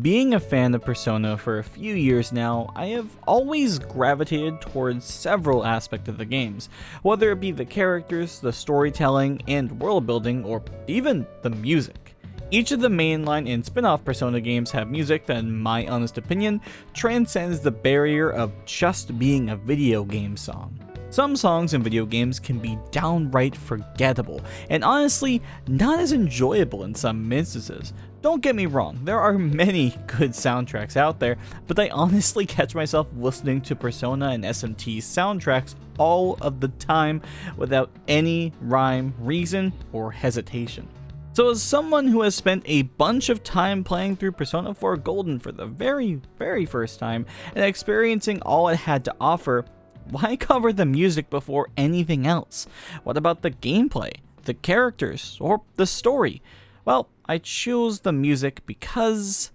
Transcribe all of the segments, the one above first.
Being a fan of Persona for a few years now, I have always gravitated towards several aspects of the games, whether it be the characters, the storytelling, and world building, or even the music. Each of the mainline and spin-off Persona games have music that, in my honest opinion, transcends the barrier of just being a video game song. Some songs in video games can be downright forgettable, and honestly, not as enjoyable in some instances. Don't get me wrong, there are many good soundtracks out there, but I honestly catch myself listening to Persona and SMT soundtracks all of the time without any rhyme, reason, or hesitation. So as someone who has spent a bunch of time playing through Persona 4 Golden for the very first time and experiencing all it had to offer, why cover the music before anything else? What about the gameplay, the characters, or the story? Well, I choose the music because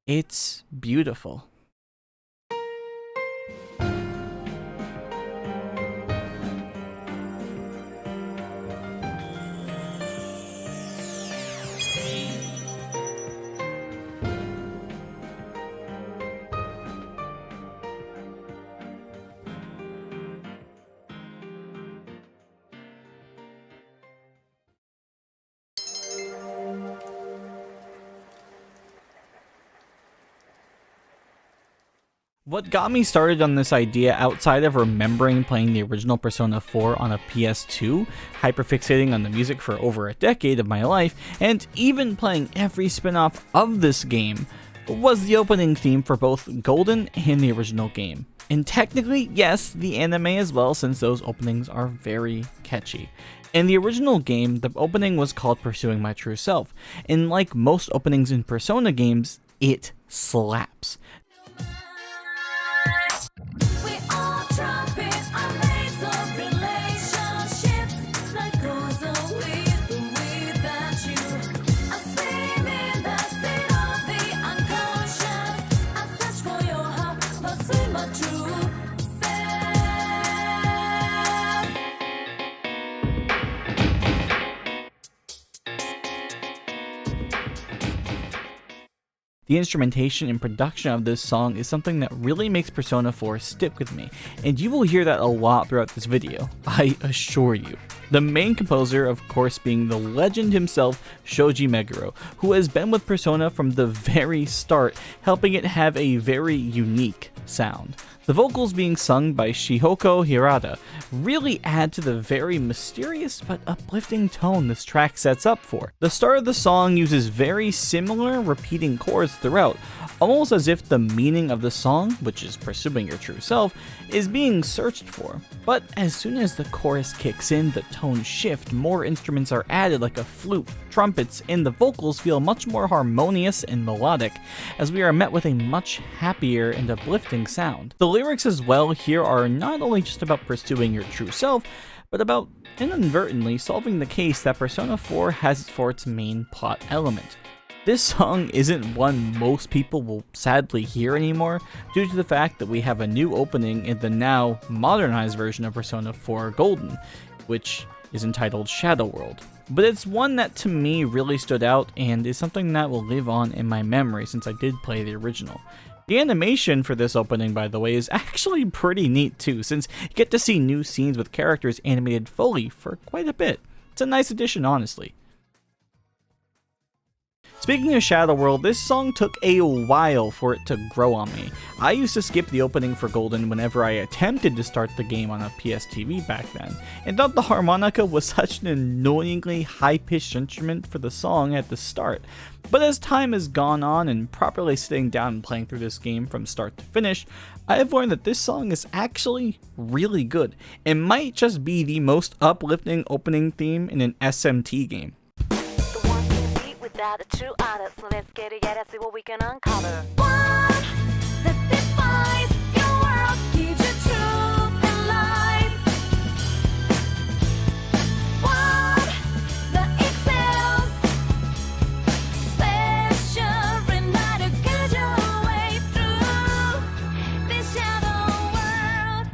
it's beautiful. What got me started on this idea outside of remembering playing the original Persona 4 on a PS2, hyperfixating on the music for over a decade of my life, and even playing every spin-off of this game, was the opening theme for both Golden and the original game. And technically, yes, the anime as well, since those openings are very catchy. In the original game, the opening was called Pursuing My True Self, and like most openings in Persona games, it slaps. The instrumentation and production of this song is something that really makes Persona 4 stick with me, and you will hear that a lot throughout this video, I assure you. The main composer, of course, being the legend himself, Shoji Meguro, who has been with Persona from the very start, helping it have a very unique sound. The vocals being sung by Shihoko Hirata really add to the very mysterious but uplifting tone this track sets up for. The start of the song uses very similar repeating chords throughout, almost as if the meaning of the song, which is pursuing your true self, is being searched for. But as soon as the chorus kicks in, the tones shift, more instruments are added like a flute, trumpets, and the vocals feel much more harmonious and melodic, as we are met with a much happier and uplifting sound. The lyrics as well here are not only just about pursuing your true self, but about inadvertently solving the case that Persona 4 has for its main plot element. This song isn't one most people will sadly hear anymore, due to the fact that we have a new opening in the now modernized version of Persona 4 Golden, which is entitled Shadow World. But it's one that to me really stood out and is something that will live on in my memory since I did play the original. The animation for this opening, by the way, is actually pretty neat too, since you get to see new scenes with characters animated fully for quite a bit. It's a nice addition, honestly. Speaking of Shadow World, this song took a while for it to grow on me. I used to skip the opening for Golden whenever I attempted to start the game on a PSTV back then, and thought the harmonica was such an annoyingly high-pitched instrument for the song at the start. But as time has gone on and properly sitting down and playing through this game from start to finish, I have learned that this song is actually really good, and might just be the most uplifting opening theme in an SMT game. Without a true honor, so let's get it, yeah, let's see what we can uncover. One that defines your world, gives you truth and life. One that excels, special enough to guide your way through this shadow world.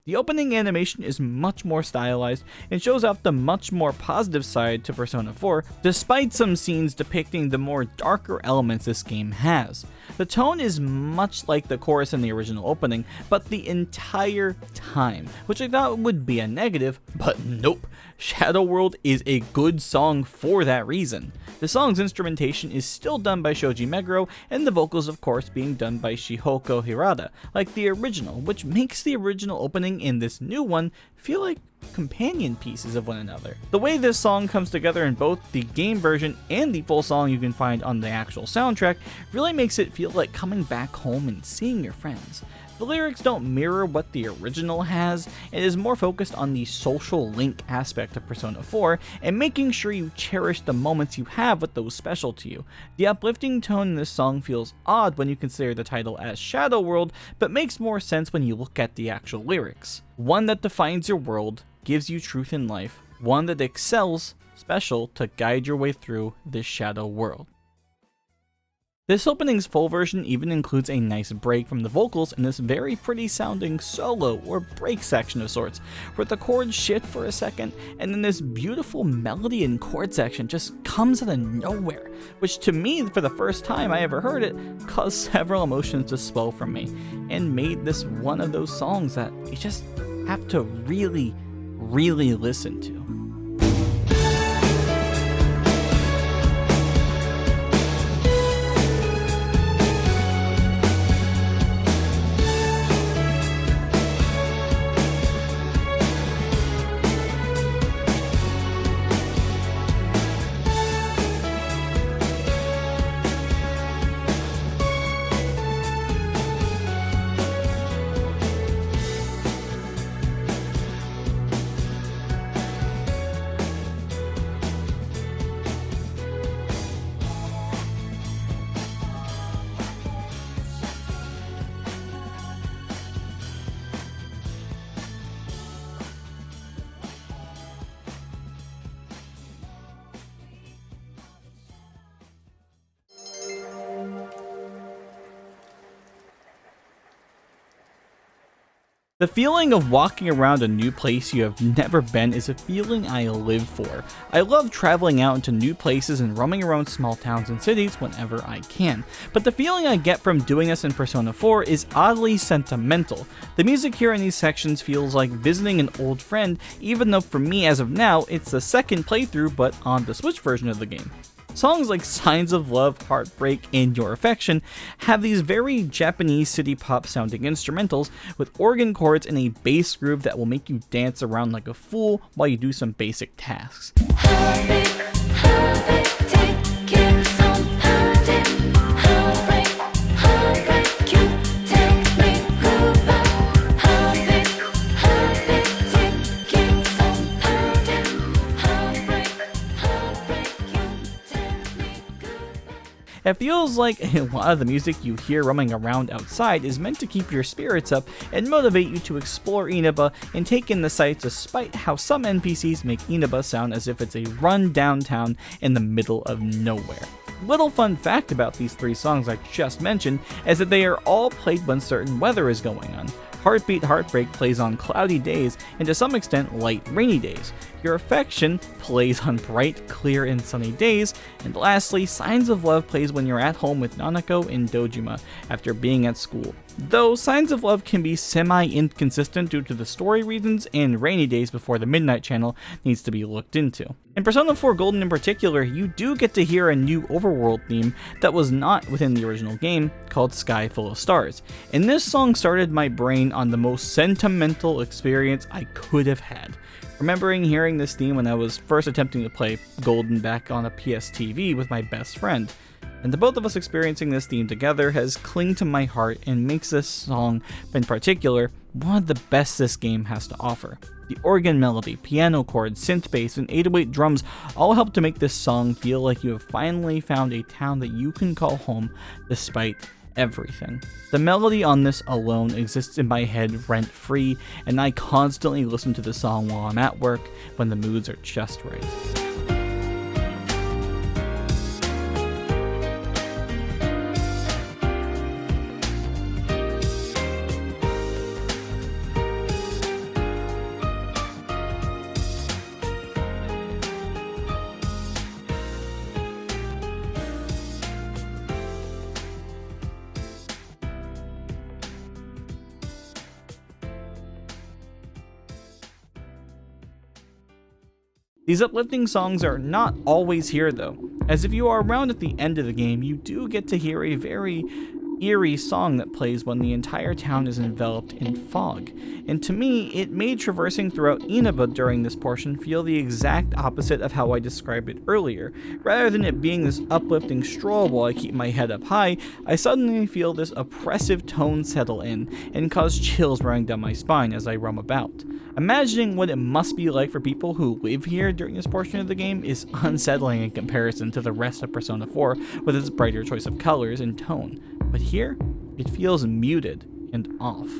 The opening animation is much more stylized and shows off the much more positive side to Persona 4, despite some scenes depicting the more darker elements this game has. The tone is much like the chorus in the original opening, but the entire time, which I thought would be a negative, but nope. Shadow World is a good song for that reason. The song's instrumentation is still done by Shoji Meguro, and the vocals of course being done by Shihoko Hirata, like the original, which makes the original opening and this new one feel like companion pieces of one another. The way this song comes together in both the game version and the full song you can find on the actual soundtrack really makes it feel like coming back home and seeing your friends. The lyrics don't mirror what the original has, and is more focused on the social link aspect of Persona 4 and making sure you cherish the moments you have with those special to you. The uplifting tone in this song feels odd when you consider the title as Shadow World, but makes more sense when you look at the actual lyrics. One that defines your world, gives you truth in life, one that excels, special to guide your way through this shadow world. This opening's full version even includes a nice break from the vocals in this very pretty sounding solo or break section of sorts, where the chords shift for a second and then this beautiful melody and chord section just comes out of nowhere, which to me, for the first time I ever heard it, caused several emotions to swell from me and made this one of those songs that you just have to really listen to. The feeling of walking around a new place you have never been is a feeling I live for. I love traveling out into new places and roaming around small towns and cities whenever I can. But the feeling I get from doing this in Persona 4 is oddly sentimental. The music here in these sections feels like visiting an old friend, even though for me as of now, it's the second playthrough but on the Switch version of the game. Songs like Signs of Love, Heartbreak, and Your Affection have these very Japanese city pop sounding instrumentals with organ chords and a bass groove that will make you dance around like a fool while you do some basic tasks. It feels like a lot of the music you hear roaming around outside is meant to keep your spirits up and motivate you to explore Inaba and take in the sights, despite how some NPCs make Inaba sound as if it's a run downtown in the middle of nowhere. Little fun fact about these three songs I just mentioned is that they are all played when certain weather is going on. Heartbeat Heartbreak plays on cloudy days and to some extent light rainy days. Your Affection plays on bright, clear, and sunny days. And lastly, Signs of Love plays when you're at home with Nanako and Dojima after being at school. Though Signs of Love can be semi-inconsistent due to the story reasons and rainy days before the Midnight Channel needs to be looked into. In Persona 4 Golden in particular, you do get to hear a new Overworld theme that was not within the original game, called Sky Full of Stars. And this song started my brain on the most sentimental experience I could have had. Remembering hearing this theme when I was first attempting to play Golden back on a PS TV with my best friend. And the both of us experiencing this theme together has clinged to my heart and makes this song in particular one of the best this game has to offer. The organ melody, piano chords, synth bass, and 808 drums all help to make this song feel like you have finally found a town that you can call home despite everything. The melody on this alone exists in my head rent-free, and I constantly listen to the song while I'm at work when the moods are just right. These uplifting songs are not always here though, as if you are around at the end of the game, you do get to hear a very eerie song that plays when the entire town is enveloped in fog, and to me, it made traversing throughout Inaba during this portion feel the exact opposite of how I described it earlier. Rather than it being this uplifting stroll while I keep my head up high, I suddenly feel this oppressive tone settle in and cause chills running down my spine as I roam about. Imagining what it must be like for people who live here during this portion of the game is unsettling in comparison to the rest of Persona 4 with its brighter choice of colors and tone, but here, it feels muted and off.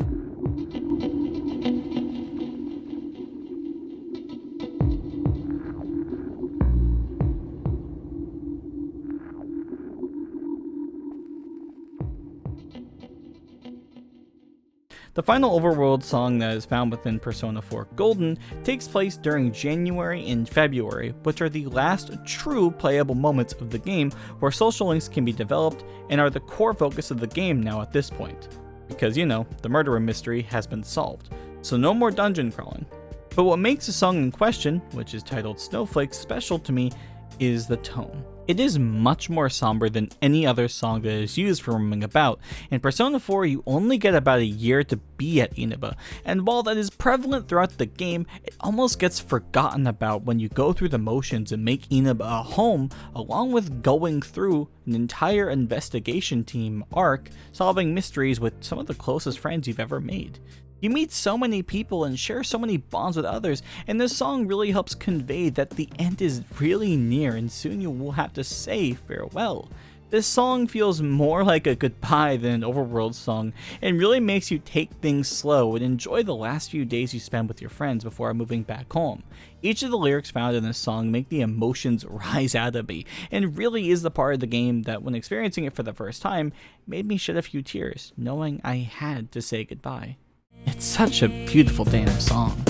The final Overworld song that is found within Persona 4 Golden takes place during January and February, which are the last true playable moments of the game where social links can be developed and are the core focus of the game now at this point. Because, you know, the murderer mystery has been solved, so no more dungeon crawling. But what makes the song in question, which is titled Snowflake, special to me is the tone. It is much more somber than any other song that is used for roaming about. In Persona 4, you only get about a year to be at Inaba, and while that is prevalent throughout the game, it almost gets forgotten about when you go through the motions and make Inaba a home, along with going through an entire investigation team arc, solving mysteries with some of the closest friends you've ever made. You meet so many people and share so many bonds with others, and this song really helps convey that the end is really near and soon you will have to say farewell. This song feels more like a goodbye than an Overworld song, and really makes you take things slow and enjoy the last few days you spend with your friends before moving back home. Each of the lyrics found in this song make the emotions rise out of me, and really is the part of the game that, when experiencing it for the first time, made me shed a few tears, knowing I had to say goodbye. It's such a beautiful damn song.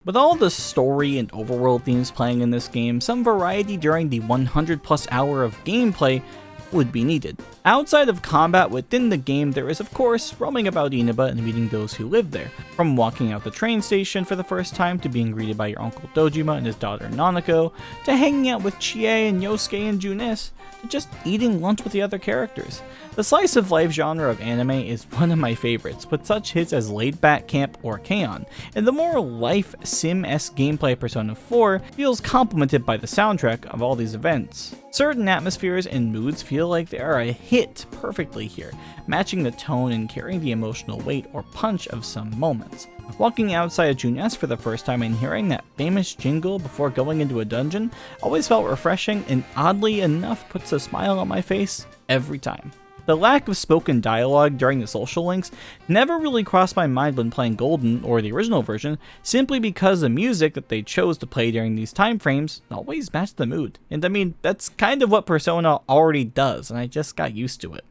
With all the story and overworld themes playing in this game, some variety during the 100+ hour of gameplay would be needed. Outside of combat within the game, there is of course roaming about Inaba and meeting those who live there. From walking out the train station for the first time, to being greeted by your uncle Dojima and his daughter Nanako, to hanging out with Chie and Yosuke and Junes, to just eating lunch with the other characters. The slice of life genre of anime is one of my favorites, with such hits as Laid Back Camp or K-On!, and the more life sim-esque gameplay of Persona 4 feels complemented by the soundtrack of all these events. Certain atmospheres and moods feel like they are a hit perfectly here, matching the tone and carrying the emotional weight or punch of some moments. Walking outside of Junes for the first time and hearing that famous jingle before going into a dungeon always felt refreshing and oddly enough puts a smile on my face every time. The lack of spoken dialogue during the social links never really crossed my mind when playing Golden or the original version, simply because the music that they chose to play during these time frames always matched the mood. And I mean, that's kind of what Persona already does, and I just got used to it.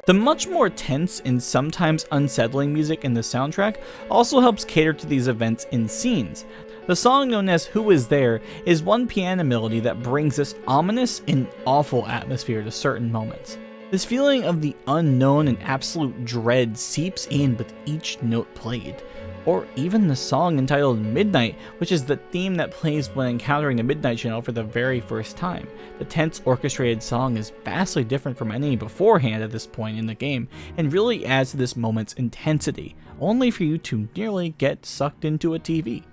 The much more tense and sometimes unsettling music in the soundtrack also helps cater to these events in scenes. The song known as Who Is There is one piano melody that brings this ominous and awful atmosphere to certain moments. This feeling of the unknown and absolute dread seeps in with each note played. Or even the song entitled Midnight, which is the theme that plays when encountering the Midnight Channel for the very first time. The tense orchestrated song is vastly different from any beforehand at this point in the game, and really adds to this moment's intensity, only for you to nearly get sucked into a TV.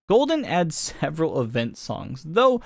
Golden adds several event songs, though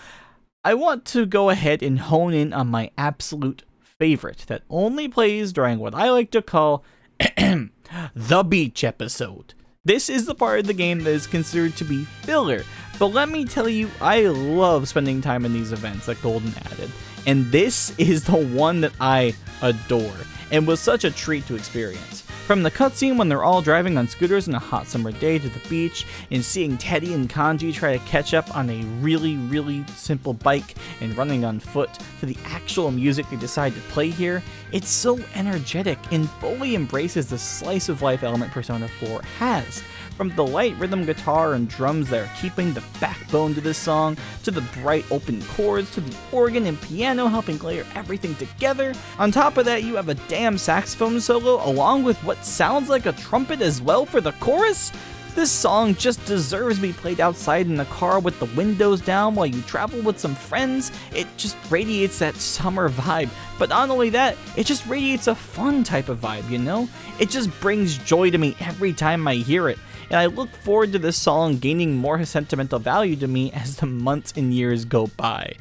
I want to go ahead and hone in on my absolute favorite that only plays during what I like to call the beach episode. This is the part of the game that is considered to be filler, but let me tell you, I love spending time in these events that Golden added, and this is the one that I adore, and was such a treat to experience. From the cutscene when they're all driving on scooters on a hot summer day to the beach, and seeing Teddy and Kanji try to catch up on a really simple bike and running on foot, to the actual music they decide to play here, it's so energetic and fully embraces the slice of life element Persona 4 has. From the light rhythm guitar and drums that are keeping the backbone to this song, to the bright open chords, to the organ and piano helping layer everything together. On top of that, you have a damn saxophone solo along with what sounds like a trumpet as well for the chorus. This song just deserves to be played outside in the car with the windows down while you travel with some friends. It just radiates that summer vibe. But not only that, it just radiates a fun type of vibe, you know? It just brings joy to me every time I hear it. And I look forward to this song gaining more sentimental value to me as the months and years go by.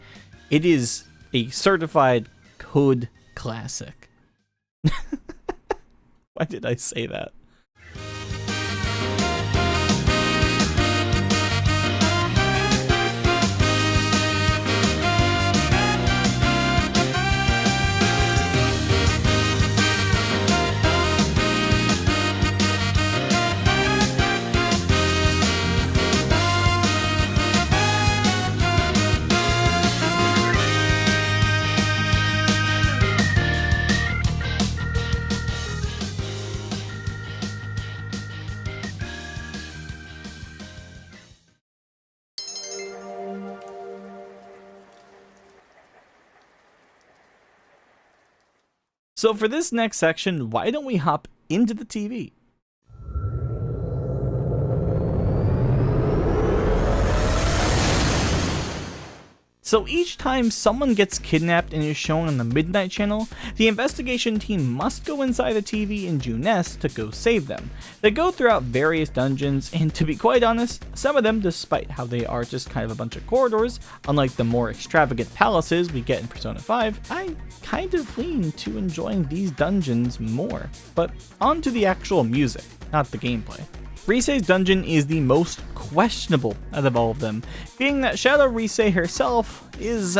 It is a certified code classic. Why did I say that? So for this next section, why don't we hop into the TV? So each time someone gets kidnapped and is shown on the Midnight Channel, the investigation team must go inside the TV in Junes to go save them. They go throughout various dungeons, and to be quite honest, some of them, despite how they are just kind of a bunch of corridors, unlike the more extravagant palaces we get in Persona 5, I kind of lean to enjoying these dungeons more. But on to the actual music, not the gameplay. Risei's dungeon is the most questionable out of all of them, being that Shadow Risei herself is,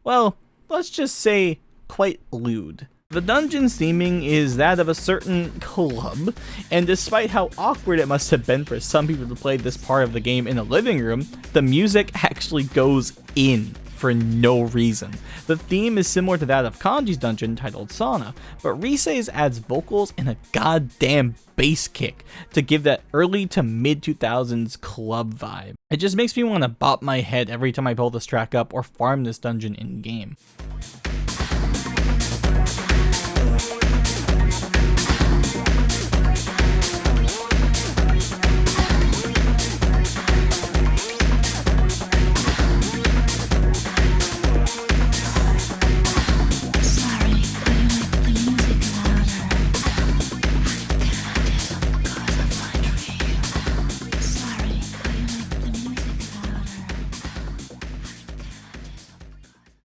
well, let's just say, quite lewd. The dungeon's theming is that of a certain club, and despite how awkward it must have been for some people to play this part of the game in a living room, the music actually goes in for no reason. The theme is similar to that of Kanji's dungeon titled Sauna, but Risei's adds vocals and a goddamn bass kick to give that early to mid 2000s club vibe. It just makes me want to bop my head every time I pull this track up or farm this dungeon in game.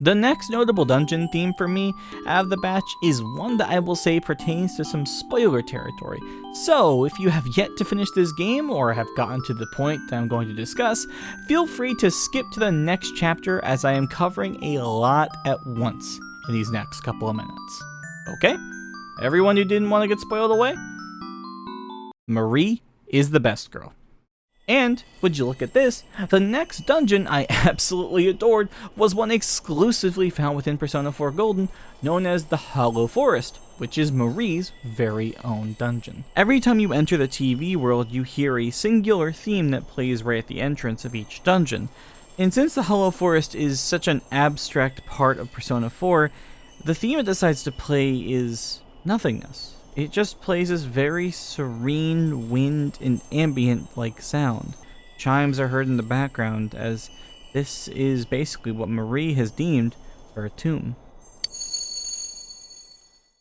The next notable dungeon theme for me out of the batch is one that I will say pertains to some spoiler territory. So if you have yet to finish this game or have gotten to the point that I'm going to discuss, feel free to skip to the next chapter as I am covering a lot at once in these next couple of minutes. Okay? Everyone who didn't want to get spoiled away? Marie is the best girl. And, would you look at this, the next dungeon I absolutely adored was one exclusively found within Persona 4 Golden, known as the Hollow Forest, which is Marie's very own dungeon. Every time you enter the TV world, you hear a singular theme that plays right at the entrance of each dungeon. And since the Hollow Forest is such an abstract part of Persona 4, the theme it decides to play is nothingness. It just plays this very serene wind and ambient-like sound. Chimes are heard in the background as this is basically what Marie has deemed her tomb.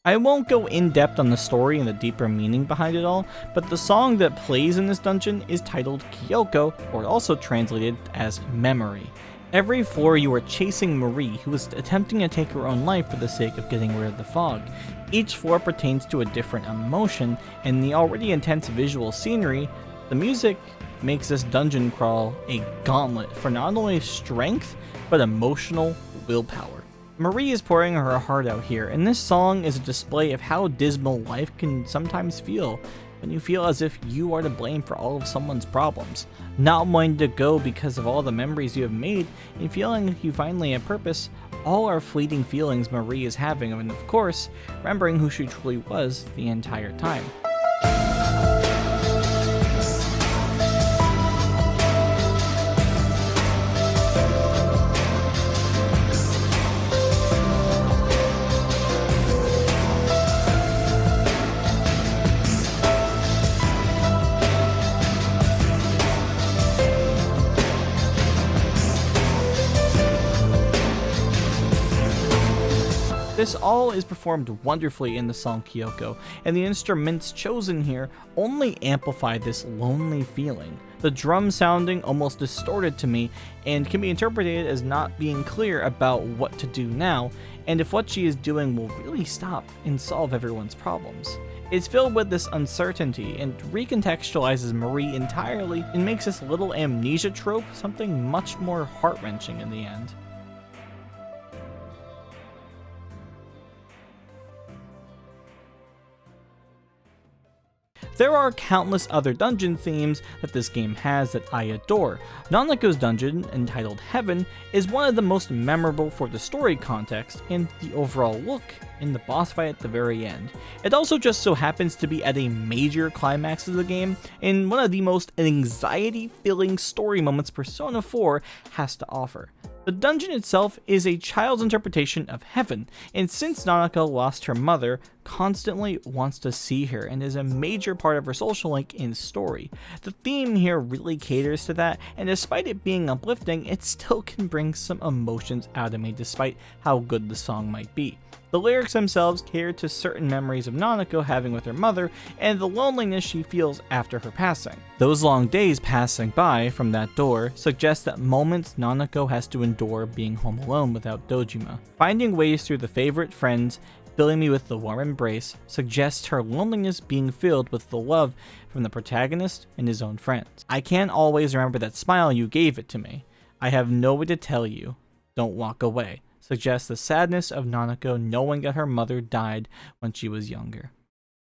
I won't go in depth on the story and the deeper meaning behind it all, but the song that plays in this dungeon is titled Kyoko, or also translated as Memory. Every floor you are chasing Marie, who is attempting to take her own life for the sake of getting rid of the fog. Each floor pertains to a different emotion, and the already intense visual scenery, the music makes this dungeon crawl a gauntlet for not only strength, but emotional willpower. Marie is pouring her heart out here, and this song is a display of how dismal life can sometimes feel when you feel as if you are to blame for all of someone's problems, not wanting to go because of all the memories you have made, and feeling like you finally have purpose. All are fleeting feelings Marie is having, and of course, remembering who she truly was the entire time. This all is performed wonderfully in the song Kyoko, and the instruments chosen here only amplify this lonely feeling. The drum sounding almost distorted to me and can be interpreted as not being clear about what to do now, and if what she is doing will really stop and solve everyone's problems. It's filled with this uncertainty and recontextualizes Marie entirely and makes this little amnesia trope something much more heart-wrenching in the end. There are countless other dungeon themes that this game has that I adore. Nanako's dungeon, entitled Heaven, is one of the most memorable for the story context and the overall look in the boss fight at the very end. It also just so happens to be at a major climax of the game, and one of the most anxiety-filling story moments Persona 4 has to offer. The dungeon itself is a child's interpretation of heaven, and since Nanako lost her mother, constantly wants to see her and is a major part of her social link in story. The theme here really caters to that, and despite it being uplifting, it still can bring some emotions out of me despite how good the song might be. The lyrics themselves cater to certain memories of Nanako having with her mother and the loneliness she feels after her passing. Those long days passing by from that door suggest that moments Nanako has to endure being home alone without Dojima. Finding ways through the favorite friends, filling me with the warm embrace, suggests her loneliness being filled with the love from the protagonist and his own friends. I can't always remember that smile you gave it to me. I have no way to tell you. Don't walk away. Suggests the sadness of Nanako knowing that her mother died when she was younger.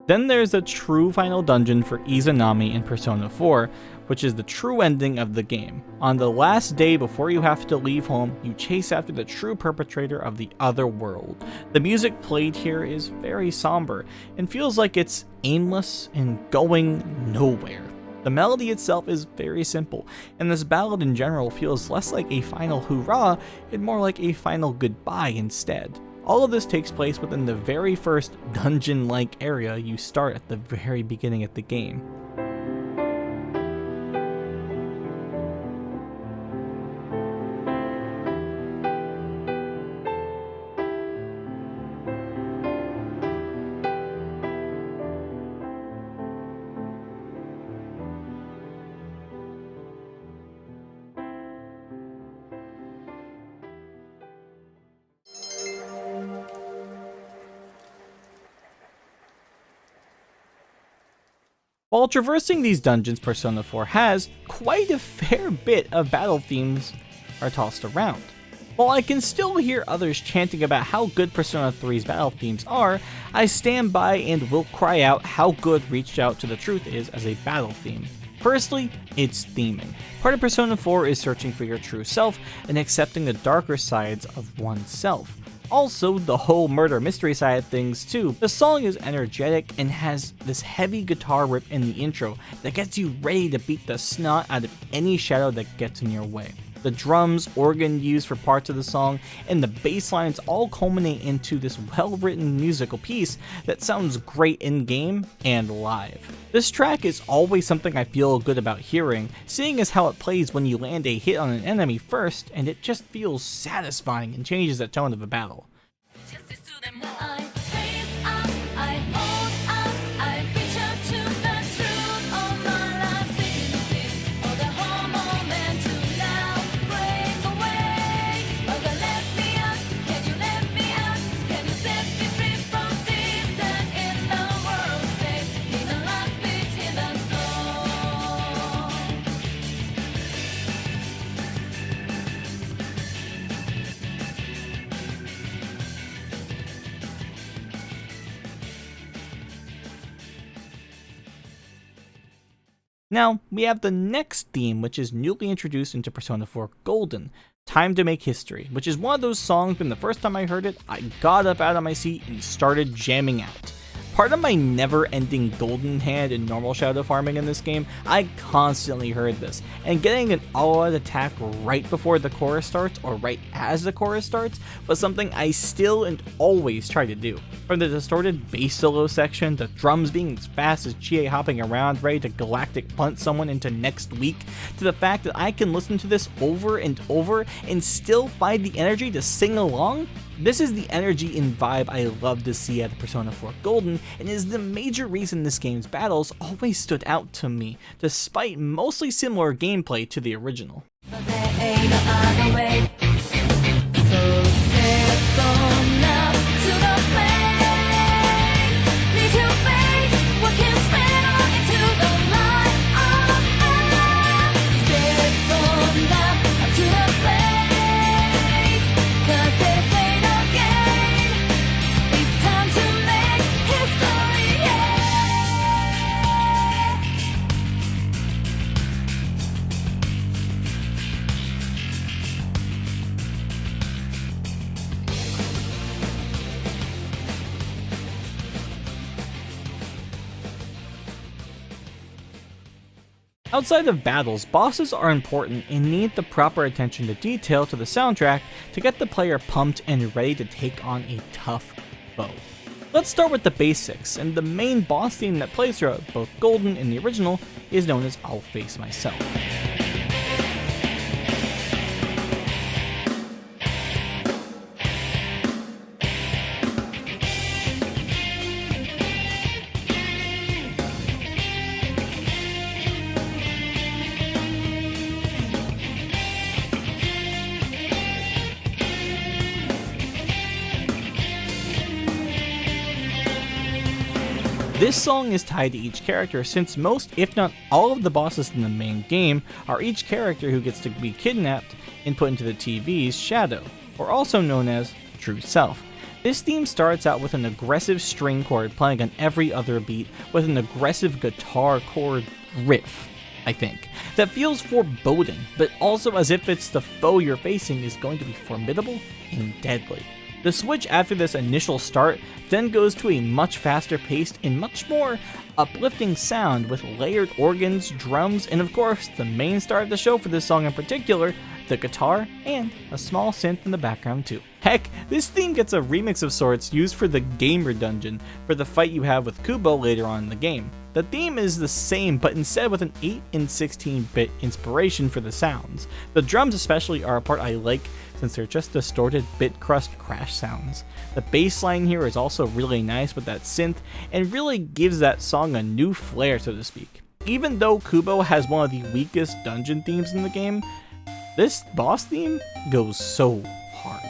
Then there's a true final dungeon for Izanami in Persona 4, which is the true ending of the game. On the last day before you have to leave home, you chase after the true perpetrator of the other world. The music played here is very somber and feels like it's aimless and going nowhere. The melody itself is very simple, and this ballad in general feels less like a final hurrah and more like a final goodbye instead. All of this takes place within the very first dungeon-like area you start at the very beginning of the game. While traversing these dungeons, Persona 4 has quite a fair bit of battle themes are tossed around. While I can still hear others chanting about how good Persona 3's battle themes are, I stand by and will cry out how good Reach Out to the Truth is as a battle theme. Firstly, its theming. Part of Persona 4 is searching for your true self and accepting the darker sides of oneself. Also, the whole murder mystery side of things too. The song is energetic and has this heavy guitar riff in the intro that gets you ready to beat the snot out of any shadow that gets in your way. The drums, organ used for parts of the song, and the bass lines all culminate into this well-written musical piece that sounds great in-game and live. This track is always something I feel good about hearing, seeing as how it plays when you land a hit on an enemy first, and it just feels satisfying and changes the tone of a battle. Justice to them all. Now, we have the next theme, which is newly introduced into Persona 4 Golden, Time to Make History, which is one of those songs when the first time I heard it, I got up out of my seat and started jamming out. Part of my never-ending golden hand in normal shadow farming in this game, I constantly heard this, and getting an all-out attack right before the chorus starts, or right as the chorus starts, was something I still and always try to do. From the distorted bass solo section, to drums being as fast as Chie hopping around ready to galactic punt someone into next week, to the fact that I can listen to this over and over and still find the energy to sing along. This is the energy and vibe I love to see out of Persona 4 Golden, and is the major reason this game's battles always stood out to me, despite mostly similar gameplay to the original. But there ain't no other way. So step on up to the place. Need to face what can spread on into the light of us. Step on up to the place. 'Cause this ain't a game. It's time to make history, yeah. Outside of battles, bosses are important and need the proper attention to detail to the soundtrack to get the player pumped and ready to take on a tough foe. Let's start with the basics, and the main boss theme that plays throughout both Golden and the original is known as I'll Face Myself. This song is tied to each character since most, if not all of the bosses in the main game are each character who gets to be kidnapped and put into the TV's shadow, or also known as True Self. This theme starts out with an aggressive string chord playing on every other beat with an aggressive guitar chord riff, I think, that feels foreboding, but also as if it's the foe you're facing is going to be formidable and deadly. The switch after this initial start then goes to a much faster paced and much more uplifting sound with layered organs, drums, and of course the main star of the show for this song in particular, the guitar, and a small synth in the background too. Heck, this theme gets a remix of sorts used for the Gamer Dungeon for the fight you have with Kubo later on in the game. The theme is the same, but instead with an 8 and 16-bit inspiration for the sounds. The drums especially are a part I like since they're just distorted bit crust crash sounds. The bass line here is also really nice with that synth and really gives that song a new flair, so to speak. Even though Kubo has one of the weakest dungeon themes in the game, this boss theme goes so hard.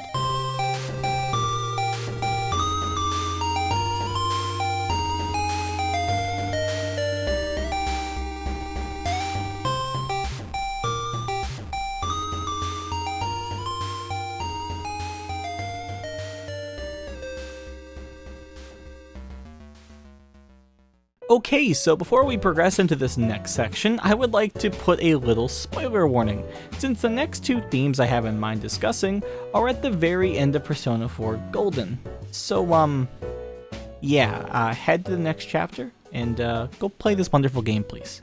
Okay, so before we progress into this next section, I would like to put a little spoiler warning, since the next two themes I have in mind discussing are at the very end of Persona 4 Golden. So, head to the next chapter and go play this wonderful game, please.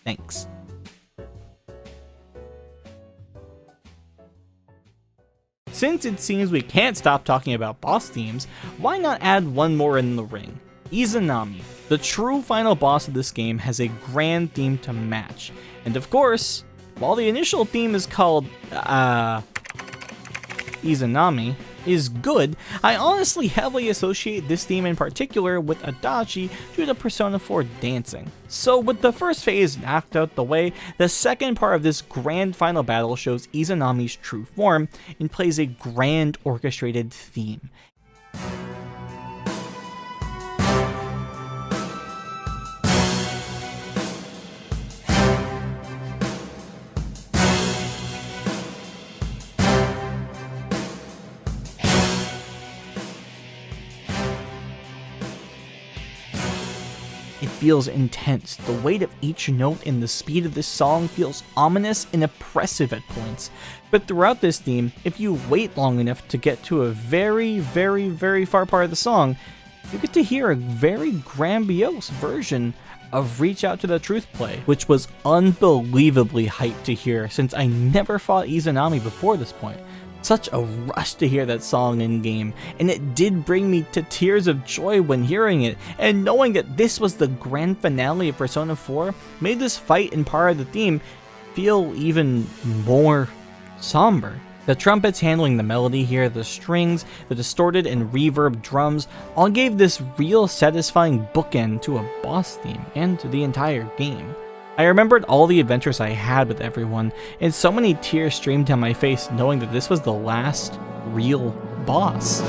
Thanks. Since it seems we can't stop talking about boss themes, why not add one more in the ring? Izanami, the true final boss of this game, has a grand theme to match. And of course, while the initial theme is called, Izanami, is good, I honestly heavily associate this theme in particular with Adachi due to Persona 4 dancing. So with the first phase knocked out the way, the second part of this grand final battle shows Izanami's true form and plays a grand orchestrated theme. It feels intense. The weight of each note and the speed of this song feels ominous and oppressive at points. But throughout this theme, if you wait long enough to get to a very, very, very far part of the song, you get to hear a very grandiose version of Reach Out to the Truth play, which was unbelievably hyped to hear since I never fought Izanami before this point. Such a rush to hear that song in game, and it did bring me to tears of joy when hearing it, and knowing that this was the grand finale of Persona 4 made this fight and part of the theme feel even more somber. The trumpets handling the melody here, the strings, the distorted and reverb drums all gave this real satisfying bookend to a boss theme and to the entire game. I remembered all the adventures I had with everyone, and so many tears streamed down my face knowing that this was the last real boss.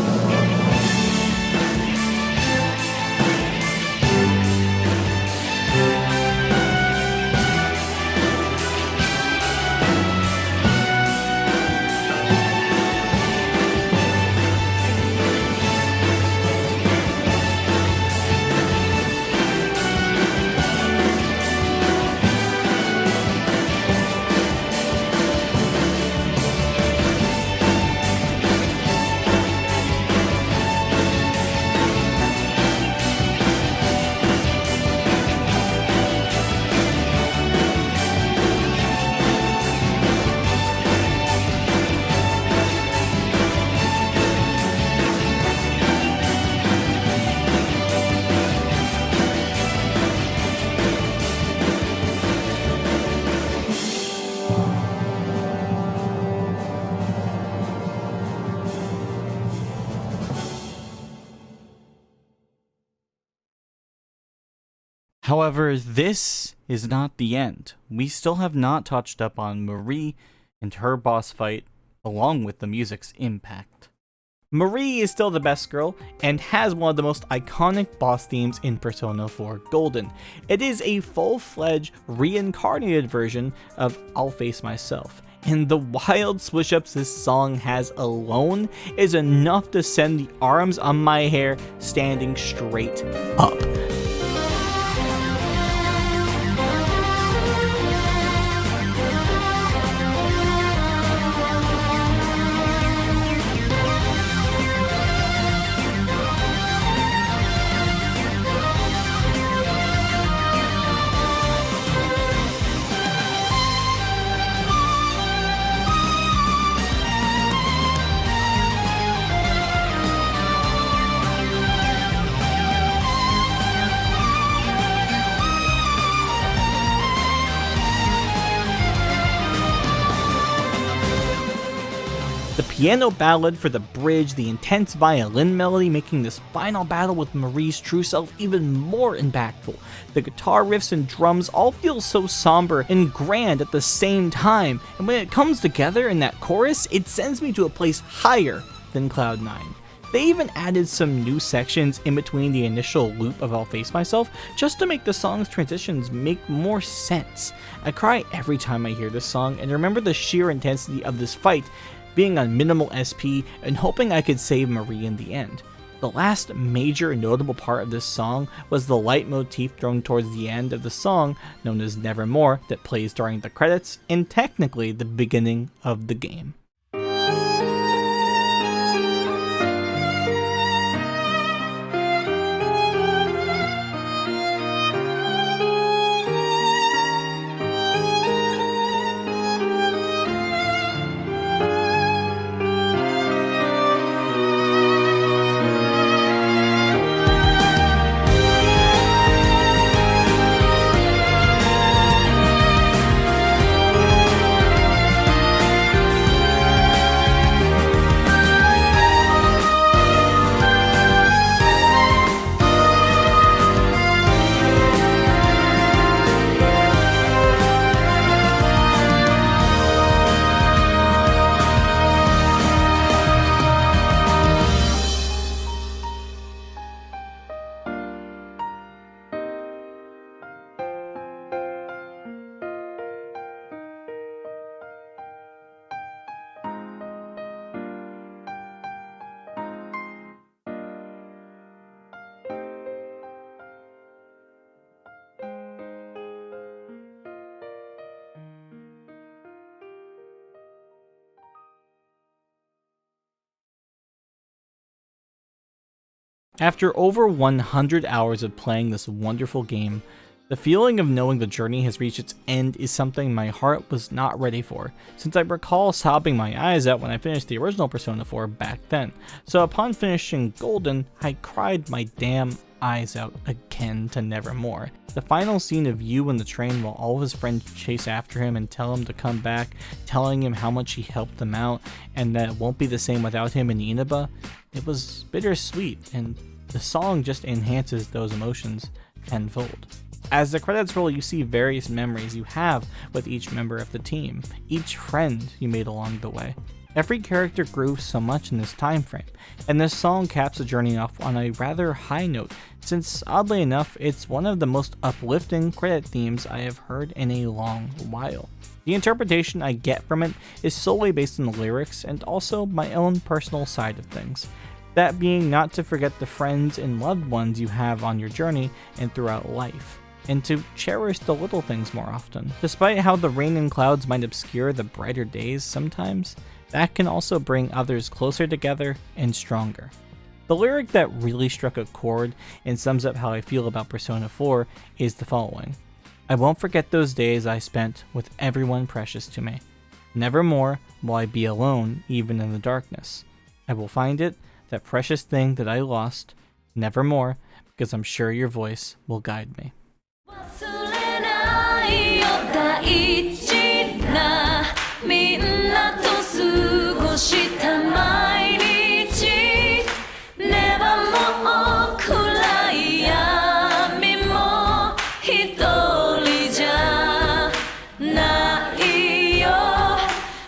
However, this is not the end. We still have not touched up on Marie and her boss fight, along with the music's impact. Marie is still the best girl, and has one of the most iconic boss themes in Persona 4 Golden. It is a full-fledged, reincarnated version of I'll Face Myself, and the wild switch-ups this song has alone is enough to send the arms on my hair standing straight up. The piano ballad for the bridge, the intense violin melody making this final battle with Marie's true self even more impactful. The guitar riffs and drums all feel so somber and grand at the same time, and when it comes together in that chorus, it sends me to a place higher than Cloud 9. They even added some new sections in between the initial loop of I'll Face Myself just to make the song's transitions make more sense. I cry every time I hear this song and remember the sheer intensity of this fight, being on minimal SP and hoping I could save Marie in the end. The last major notable part of this song was the leitmotif thrown towards the end of the song, known as Nevermore, that plays during the credits and technically the beginning of the game. After over 100 hours of playing this wonderful game, the feeling of knowing the journey has reached its end is something my heart was not ready for, since I recall sobbing my eyes out when I finished the original Persona 4 back then. So upon finishing Golden, I cried my damn eyes out again to Nevermore. The final scene of Yu in the train while all of his friends chase after him and tell him to come back, telling him how much he helped them out and that it won't be the same without him in Inaba, it was bittersweet, and the song just enhances those emotions tenfold. As the credits roll, you see various memories you have with each member of the team, each friend you made along the way. Every character grew so much in this time frame, and this song caps the journey off on a rather high note, since oddly enough, it's one of the most uplifting credit themes I have heard in a long while. The interpretation I get from it is solely based on the lyrics and also my own personal side of things. That being not to forget the friends and loved ones you have on your journey and throughout life, and to cherish the little things more often. Despite how the rain and clouds might obscure the brighter days sometimes, that can also bring others closer together and stronger. The lyric that really struck a chord and sums up how I feel about Persona 4 is the following. I won't forget those days I spent with everyone precious to me. Nevermore will I be alone even in the darkness. I will find it, that precious thing that I lost, nevermore, because I'm sure your voice will guide me. 忘れないよ大事なみんなと過ごした毎日 Never more 暗い闇も一人じゃないよ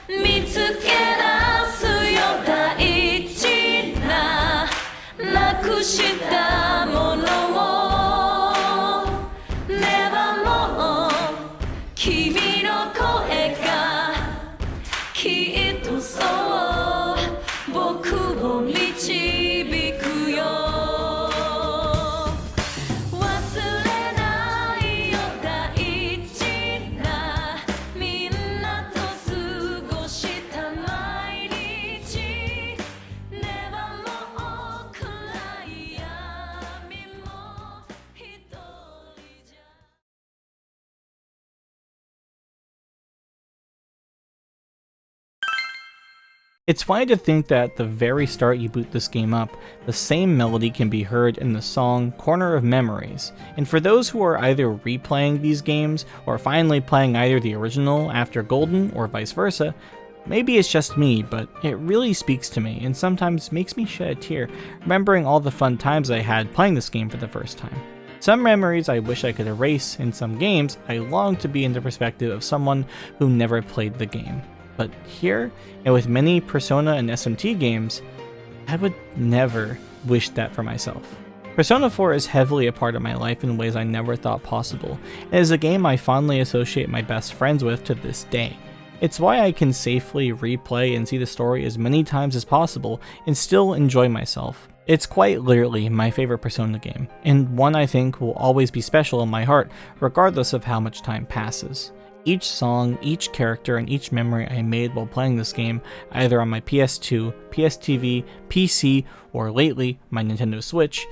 見つけ出すよ大事ななくしたものを君の声がきっとそう僕を導くよ忘れないよ大事なみんなと過ごした毎日 Never more 暗い闇も一人じゃ It's funny to think that at the very start you boot this game up, the same melody can be heard in the song Corner of Memories, and for those who are either replaying these games or finally playing either the original after Golden or vice versa, maybe it's just me, but it really speaks to me and sometimes makes me shed a tear, remembering all the fun times I had playing this game for the first time. Some memories I wish I could erase, and some games I long to be in the perspective of someone who never played the game. But here, and with many Persona and SMT games, I would never wish that for myself. Persona 4 is heavily a part of my life in ways I never thought possible, and is a game I fondly associate my best friends with to this day. It's why I can safely replay and see the story as many times as possible and still enjoy myself. It's quite literally my favorite Persona game, and one I think will always be special in my heart regardless of how much time passes. Each song, each character, and each memory I made while playing this game, either on my PS2, PS PC, or lately, my Nintendo Switch,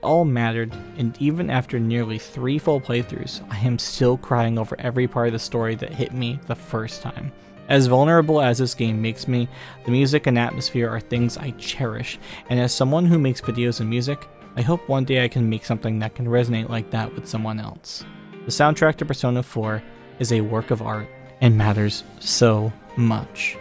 all mattered, and even after nearly 3 full playthroughs, I am still crying over every part of the story that hit me the first time. As vulnerable as this game makes me, the music and atmosphere are things I cherish, and as someone who makes videos and music, I hope one day I can make something that can resonate like that with someone else. The soundtrack to Persona 4 is a work of art and matters so much.